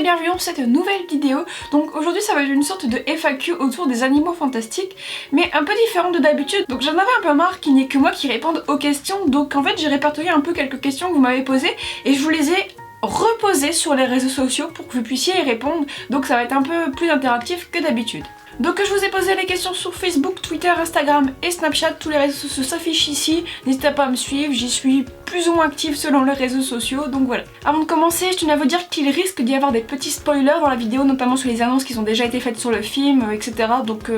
et bienvenue dans cette nouvelle vidéo. Donc aujourd'hui ça va être une sorte de FAQ autour des animaux fantastiques, mais un peu différent de d'habitude. Donc j'en avais un peu marre qu'il n'y ait que moi qui réponde aux questions, donc en fait j'ai répertorié un peu quelques questions que vous m'avez posées et je vous les ai reposées sur les réseaux sociaux pour que vous puissiez y répondre, donc ça va être un peu plus interactif que d'habitude. Donc je vous ai posé les questions sur Facebook, Twitter, Instagram et Snapchat, tous les réseaux sociaux s'affichent ici, n'hésitez pas à me suivre, j'y suis plus ou moins active selon les réseaux sociaux, donc voilà. Avant de commencer, je tenais à vous dire qu'il risque d'y avoir des petits spoilers dans la vidéo, notamment sur les annonces qui ont déjà été faites sur le film, etc. Donc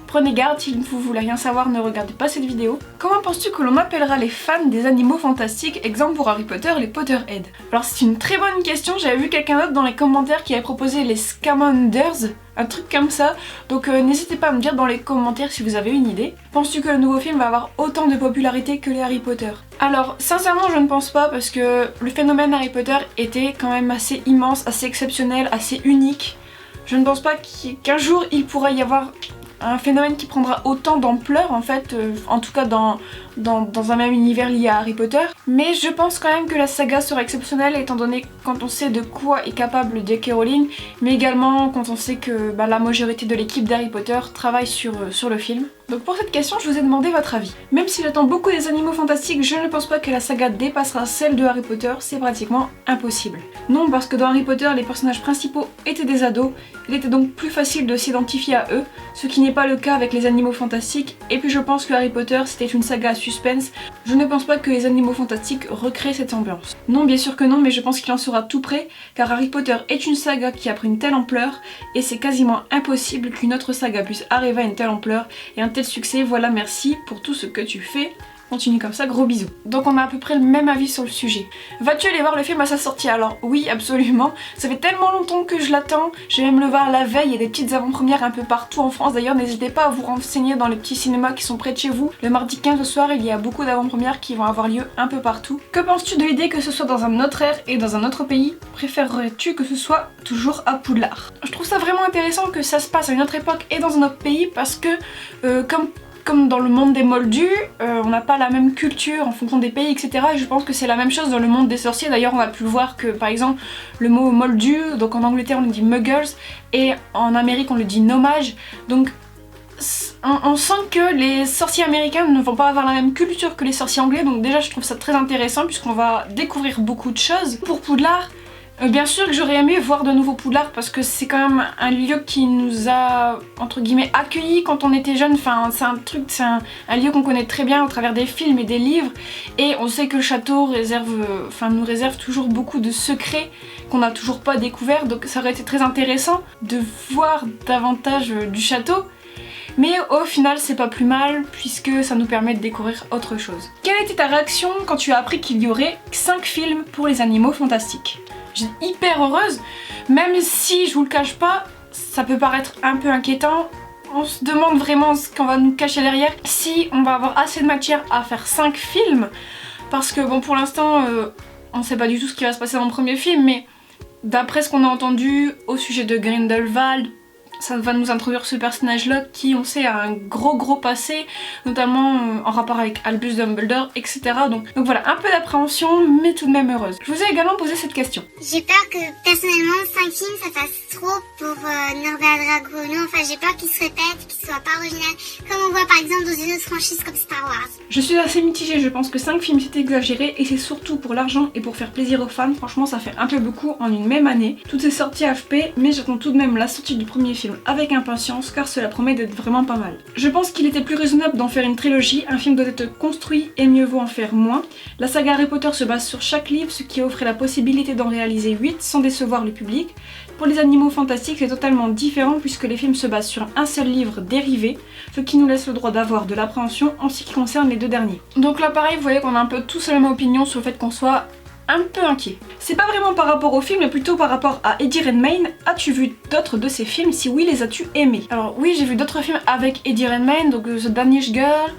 prenez garde, si vous voulez rien savoir, ne regardez pas cette vidéo. Comment penses-tu que l'on appellera les fans des animaux fantastiques, exemple pour Harry Potter, les Potterheads? Alors c'est une très bonne question, j'avais vu quelqu'un d'autre dans les commentaires qui avait proposé les Scamanders, un truc comme ça, donc n'hésitez pas à me dire dans les commentaires si vous avez une idée. Penses-tu que le nouveau film va avoir autant de popularité que les Harry Potter? Alors sincèrement je ne pense pas, parce que le phénomène Harry Potter était quand même assez immense, assez exceptionnel, assez unique. Je ne pense pas qu'un jour il pourra y avoir un phénomène qui prendra autant d'ampleur en fait, en tout cas dans un même univers lié à Harry Potter. Mais je pense quand même que la saga sera exceptionnelle étant donné quand on sait de quoi est capable J.K. Rowling, mais également quand on sait que la majorité de l'équipe d'Harry Potter travaille sur le film. Donc pour cette question je vous ai demandé votre avis. Même si j'attends beaucoup des animaux fantastiques, je ne pense pas que la saga dépassera celle de Harry Potter, c'est pratiquement impossible. Non, parce que dans Harry Potter les personnages principaux étaient des ados, il était donc plus facile de s'identifier à eux, ce qui n'est pas le cas avec les animaux fantastiques, et puis je pense que Harry Potter c'était une saga à suspense, je ne pense pas que les animaux fantastiques recréent cette ambiance. Non, bien sûr que non, mais je pense qu'il en sera tout près, car Harry Potter est une saga qui a pris une telle ampleur, et c'est quasiment impossible qu'une autre saga puisse arriver à une telle ampleur et un tel succès. Voilà, merci pour tout ce que tu fais. Continue comme ça, gros bisous. Donc on a à peu près le même avis sur le sujet. Vas-tu aller voir le film à sa sortie? Alors oui, absolument. Ça fait tellement longtemps que je l'attends. Je vais même le voir la veille, il y a des petites avant-premières un peu partout en France. D'ailleurs, n'hésitez pas à vous renseigner dans les petits cinémas qui sont près de chez vous. Le mardi 15 au soir, il y a beaucoup d'avant-premières qui vont avoir lieu un peu partout. Que penses-tu de l'idée que ce soit dans un autre ère et dans un autre pays? Préférerais-tu que ce soit toujours à Poudlard? Je trouve ça vraiment intéressant que ça se passe à une autre époque et dans un autre pays, parce que comme dans le monde des moldus, on n'a pas la même culture en fonction des pays, etc. Et je pense que c'est la même chose dans le monde des sorciers. D'ailleurs, on a pu voir que, par exemple, le mot moldu, donc en Angleterre on le dit muggles, et en Amérique on le dit nomage. Donc on sent que les sorciers américains ne vont pas avoir la même culture que les sorciers anglais. Donc déjà, je trouve ça très intéressant puisqu'on va découvrir beaucoup de choses. Pour Poudlard, bien sûr que j'aurais aimé voir de nouveau Poudlard, parce que c'est quand même un lieu qui nous a entre guillemets accueillis quand on était jeune. Enfin c'est un lieu qu'on connaît très bien au travers des films et des livres, et on sait que le château nous réserve toujours beaucoup de secrets qu'on n'a toujours pas découverts, donc ça aurait été très intéressant de voir davantage du château. Mais au final c'est pas plus mal puisque ça nous permet de découvrir autre chose. Quelle était ta réaction quand tu as appris qu'il y aurait 5 films pour les animaux fantastiques? J'étais hyper heureuse, même si je vous le cache pas, ça peut paraître un peu inquiétant. On se demande vraiment ce qu'on va nous cacher derrière, si on va avoir assez de matière à faire 5 films, parce que bon, pour l'instant on sait pas du tout ce qui va se passer dans le premier film, mais d'après ce qu'on a entendu au sujet de Grindelwald, ça va nous introduire ce personnage-là qui, on sait, a un gros passé, notamment en rapport avec Albus Dumbledore, etc. Donc voilà, un peu d'appréhension, mais tout de même heureuse. Je vous ai également posé cette question. J'ai peur que, personnellement, 5 films, ça fasse trop pour Norda Dragono. Enfin, j'ai peur qu'ils se répètent, qu'ils soient pas originaux, comme on voit par exemple dans une autre franchise comme Star Wars. Je suis assez mitigée, je pense que 5 films c'est exagéré, et c'est surtout pour l'argent et pour faire plaisir aux fans. Franchement, ça fait un peu beaucoup en une même année. Tout est sorti à FP, mais j'attends tout de même la sortie du premier film avec impatience, car cela promet d'être vraiment pas mal. Je pense qu'il était plus raisonnable d'en faire une trilogie, un film doit être construit et mieux vaut en faire moins. La saga Harry Potter se base sur chaque livre, ce qui offrait la possibilité d'en réaliser 8 sans décevoir le public. Pour les animaux fantastiques, c'est totalement différent puisque les films se basent sur un seul livre dérivé, ce qui nous laisse le droit d'avoir de l'appréhension en ce qui concerne les deux derniers. Donc là pareil, vous voyez qu'on a un peu tous la même opinion sur le fait qu'on soit un peu inquiet. C'est pas vraiment par rapport au film, mais plutôt par rapport à Eddie Redmayne. As-tu vu d'autres de ces films? Si oui, les as-tu aimés? Alors oui, j'ai vu d'autres films avec Eddie Redmayne, donc The Danish Girl,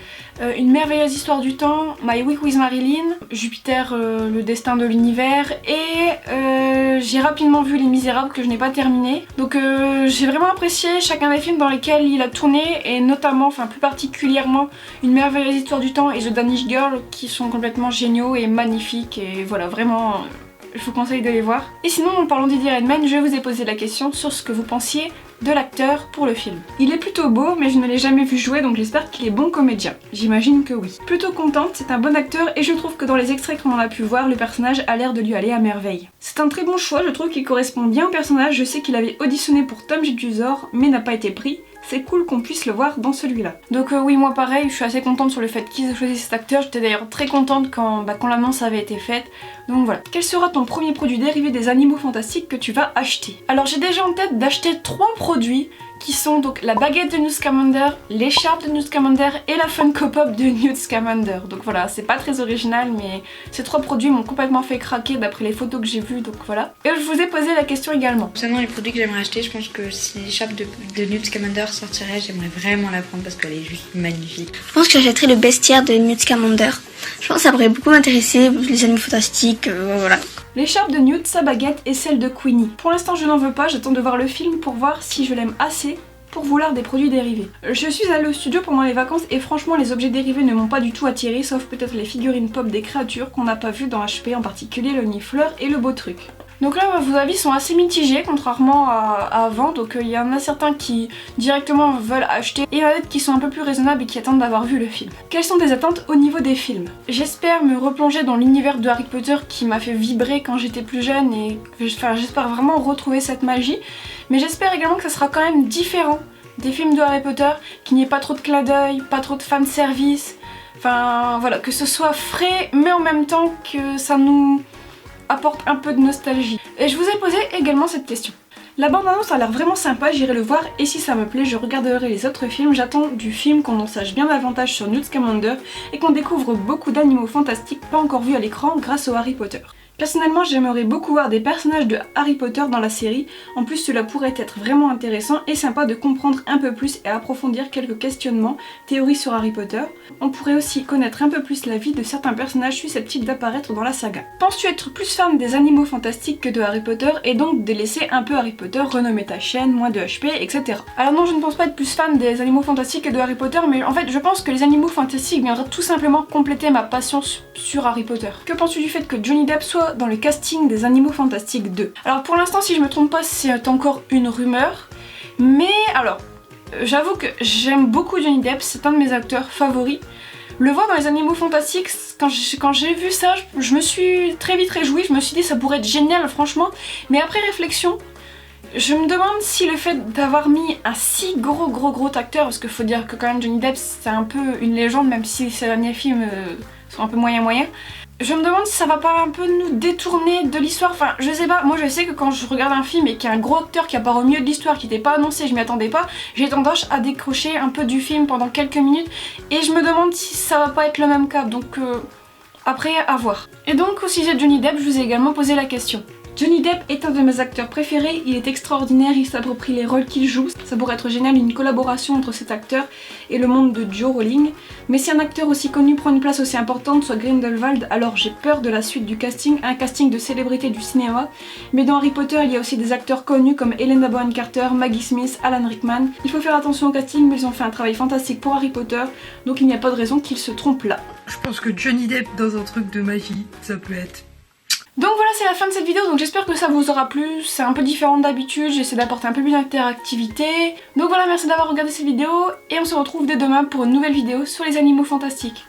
Une merveilleuse histoire du temps, My Week with Marilyn, Jupiter, le destin de l'univers, et j'ai rapidement vu Les Misérables que je n'ai pas terminé. Donc j'ai vraiment apprécié chacun des films dans lesquels il a tourné, et notamment, enfin plus particulièrement, Une merveilleuse histoire du temps et The Danish Girl, qui sont complètement géniaux et magnifiques, et voilà, vraiment je vous conseille de les voir. Et sinon, en parlant d'Eddie Redmayne, je vous ai posé la question sur ce que vous pensiez de l'acteur pour le film. Il est plutôt beau, mais je ne l'ai jamais vu jouer, donc j'espère qu'il est bon comédien. J'imagine que oui. Plutôt contente, c'est un bon acteur et je trouve que dans les extraits qu'on a pu voir, le personnage a l'air de lui aller à merveille. C'est un très bon choix, je trouve qu'il correspond bien au personnage. Je sais qu'il avait auditionné pour Tom Jedusor, mais n'a pas été pris. C'est cool qu'on puisse le voir dans celui-là. Donc oui, moi pareil, je suis assez contente sur le fait qu'ils aient choisi cet acteur. J'étais d'ailleurs très contente quand l'annonce avait été faite. Donc voilà. Quel sera ton premier produit dérivé des animaux fantastiques que tu vas acheter? Alors j'ai déjà en tête d'acheter 3 produits qui sont donc la baguette de Newt Scamander, l'écharpe de Newt Scamander et la Funko Pop de Newt Scamander. Donc voilà, c'est pas très original, mais ces 3 produits m'ont complètement fait craquer d'après les photos que j'ai vues, donc voilà. Et je vous ai posé la question également. Concernant les produits que j'aimerais acheter, je pense que si l'écharpe de Newt Scamander sortirait, j'aimerais vraiment la prendre parce qu'elle est juste magnifique. Je pense que j'achèterais le bestiaire de Newt Scamander. Je pense que ça pourrait beaucoup m'intéresser, les animaux fantastiques, voilà. L'écharpe de Newt, sa baguette et celle de Queenie. Pour l'instant je n'en veux pas, j'attends de voir le film pour voir si je l'aime assez pour vouloir des produits dérivés. Je suis allée au studio pendant les vacances et franchement les objets dérivés ne m'ont pas du tout attiré, sauf peut-être les figurines pop des créatures qu'on n'a pas vues dans HP, en particulier le Nifleur et le Beau Truc. Donc là vos avis sont assez mitigés contrairement à avant, donc il y en a certains qui directement veulent acheter et il y en a d'autres qui sont un peu plus raisonnables et qui attendent d'avoir vu le film. Quelles sont tes attentes au niveau des films? J'espère me replonger dans l'univers de Harry Potter qui m'a fait vibrer quand j'étais plus jeune et j'espère vraiment retrouver cette magie, mais j'espère également que ça sera quand même différent des films de Harry Potter, qu'il n'y ait pas trop de clins d'œil, pas trop de fanservice, enfin voilà, que ce soit frais mais en même temps que ça nous apporte un peu de nostalgie. Et je vous ai posé également cette question. La bande-annonce a l'air vraiment sympa, j'irai le voir et si ça me plaît, je regarderai les autres films. J'attends du film qu'on en sache bien davantage sur Newt Scamander et qu'on découvre beaucoup d'animaux fantastiques pas encore vus à l'écran grâce au Harry Potter. Personnellement, j'aimerais beaucoup voir des personnages de Harry Potter dans la série. En plus, cela pourrait être vraiment intéressant et sympa de comprendre un peu plus et approfondir quelques questionnements, théories sur Harry Potter. On pourrait aussi connaître un peu plus la vie de certains personnages susceptibles d'apparaître dans la saga. Penses-tu être plus fan des animaux fantastiques que de Harry Potter et donc de laisser un peu Harry Potter, renommer ta chaîne, moins de HP, etc. Alors non, je ne pense pas être plus fan des animaux fantastiques que de Harry Potter, mais en fait, je pense que les animaux fantastiques viendraient tout simplement compléter ma passion sur Harry Potter. Que penses-tu du fait que Johnny Depp soit dans le casting des Animaux Fantastiques 2? Alors pour l'instant, si je me trompe pas, c'est encore une rumeur, mais alors j'avoue que j'aime beaucoup Johnny Depp, c'est un de mes acteurs favoris. Le voir dans les Animaux Fantastiques, quand j'ai vu ça, je me suis très vite réjouie, je me suis dit ça pourrait être génial franchement, mais après réflexion, je me demande si le fait d'avoir mis un si gros acteur, parce qu'il faut dire que quand même Johnny Depp c'est un peu une légende, même si ses derniers films sont un peu moyen. Je me demande si ça va pas un peu nous détourner de l'histoire, enfin je sais pas, moi je sais que quand je regarde un film et qu'il y a un gros acteur qui apparaît au milieu de l'histoire, qui n'était pas annoncé, je m'y attendais pas, j'ai tendance à décrocher un peu du film pendant quelques minutes et je me demande si ça va pas être le même cas, donc après à voir. Et donc au sujet de Johnny Depp, je vous ai également posé la question. Johnny Depp est un de mes acteurs préférés, il est extraordinaire, il s'approprie les rôles qu'il joue. Ça pourrait être génial une collaboration entre cet acteur et le monde de Joe Rowling. Mais si un acteur aussi connu prend une place aussi importante, soit Grindelwald, alors j'ai peur de la suite du casting, un casting de célébrités du cinéma. Mais dans Harry Potter, il y a aussi des acteurs connus comme Helena Bonham Carter, Maggie Smith, Alan Rickman. Il faut faire attention au casting, mais ils ont fait un travail fantastique pour Harry Potter, donc il n'y a pas de raison qu'ils se trompent là. Je pense que Johnny Depp dans un truc de magie, ça peut être. Donc voilà, c'est la fin de cette vidéo, donc j'espère que ça vous aura plu. C'est un peu différent d'habitude, j'essaie d'apporter un peu plus d'interactivité. Donc voilà, merci d'avoir regardé cette vidéo et on se retrouve dès demain pour une nouvelle vidéo sur les animaux fantastiques.